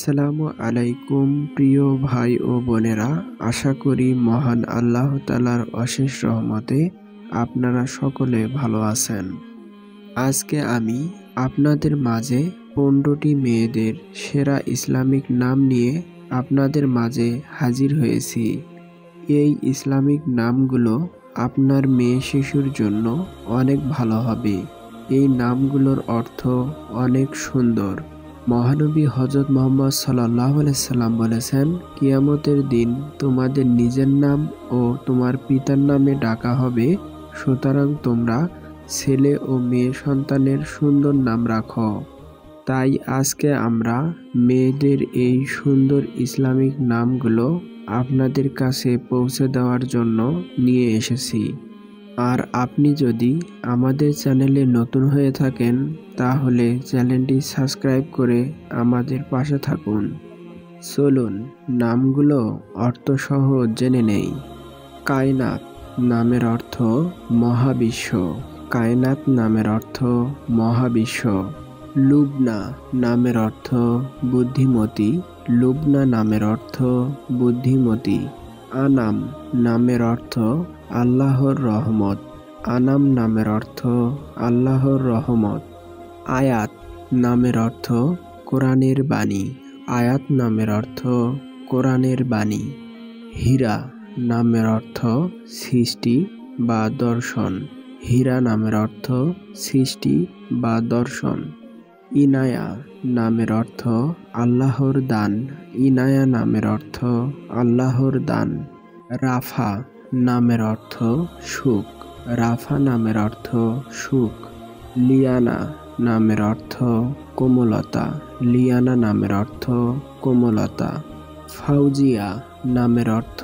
আসসালামু আলাইকুম প্রিয় ভাই ও বোনেরা, আশা করি মহান আল্লাহ তাআলার অশেষ রহমতে আপনারা সকলে ভালো আছেন। আজকে আমি আপনাদের মাঝে 15টি মেয়েদের সেরা ইসলামিক নাম নিয়ে আপনাদের মাঝে হাজির হয়েছি। এই ইসলামিক নামগুলো আপনার মেয়ে শিশুর জন্য অনেক ভালো হবে। এই নামগুলোর অর্থ অনেক সুন্দর। মহানবী হযরত মুহাম্মদ সাল্লাল্লাহু আলাইহি সাল্লাম বলেছেন, কিয়ামতের দিন তোমাদের নিজের নাম ও তোমার পিতার নামে ডাকা হবে, সুতরাং তোমরা ছেলে ও মেয়ে সন্তানের সুন্দর নাম রাখো। তাই আজকে আমরা মেয়েদের এই সুন্দর ইসলামিক নামগুলো আপনাদের কাছে পৌঁছে দেওয়ার জন্য নিয়ে এসেছি। আর আপনি যদি আমাদের চ্যানেলে নতুন হয়ে থাকেন তাহলে চ্যানেলটি সাবস্ক্রাইব করে আমাদের পাশে থাকুন। চলুন নামগুলো অর্থসহ জেনে নেই। কায়নাত নামের অর্থ মহাবিশ্ব। কায়নাত নামের অর্থ মহাবিশ্ব। লুবনা নামের অর্থ বুদ্ধিমতী। লুবনা নামের অর্থ বুদ্ধিমতী। আনাম নামের অর্থ আল্লাহর রহমত। আনাম নামের অর্থ আল্লাহর রহমত। আয়াত নামের অর্থ কোরআনের বাণী। আয়াত নামের অর্থ কোরআনের বাণী। হীরা নামের অর্থ সৃষ্টি বা দর্শন। হীরা নামের অর্থ সৃষ্টি বা দর্শন। ইনায়া নামের অর্থ আল্লাহর দান। ইনায়া নামের অর্থ আল্লাহর দান। রাফা নামের অর্থ সুখ। রাফা নামের অর্থ সুখ। লিয়ানা নামের অর্থ কোমলতা। লিয়ানা নামের অর্থ কোমলতা। ফাউজিয়া নামের অর্থ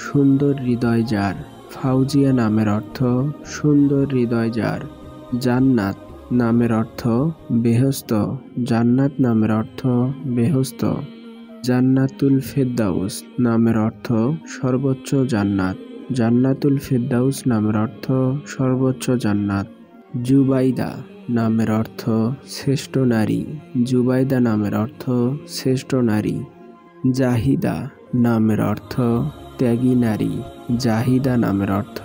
সুন্দর হৃদয় যার। ফাউজিয়া নামের অর্থ সুন্দর হৃদয় যার। জান্নাত নামের অর্থ বেহেশত। জান্নাত নামের অর্থ বেহেশত। জান্নাতুল ফেরদাউস নামের অর্থ সর্বোচ্চ জান্নাত। জান্নাতুল ফেরদাউস নামের অর্থ সর্বোচ্চ জান্নাত। জুবাইদা নামের অর্থ শ্রেষ্ঠ নারী। জুবাইদা নামের অর্থ শ্রেষ্ঠ নারী। জাহিদা নামের অর্থ ত্যাগী নারী। জাহিদা নামের অর্থ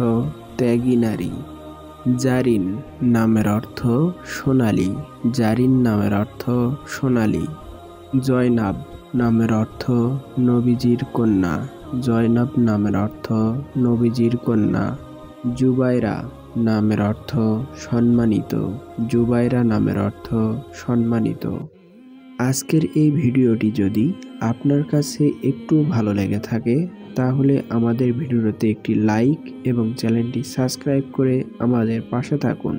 ত্যাগী নারী। জারিন নামের অর্থ সোনালী। জারিন নামের অর্থ সোনালী। জয়নাব নামের অর্থ নবীজির কন্যা। জয়নাব নামের অর্থ নবীজির কন্যা। জুবাইরা নামের অর্থ সম্মানিত। জুবাইরা নামের অর্থ সম্মানিত। আজকের এই ভিডিওটি যদি আপনার কাছে একটু ভালো লেগে থাকে তাহলে আমাদের ভিডিওতে একটি লাইক এবং চ্যানেলটি সাবস্ক্রাইব করে আমাদের পাশে থাকুন।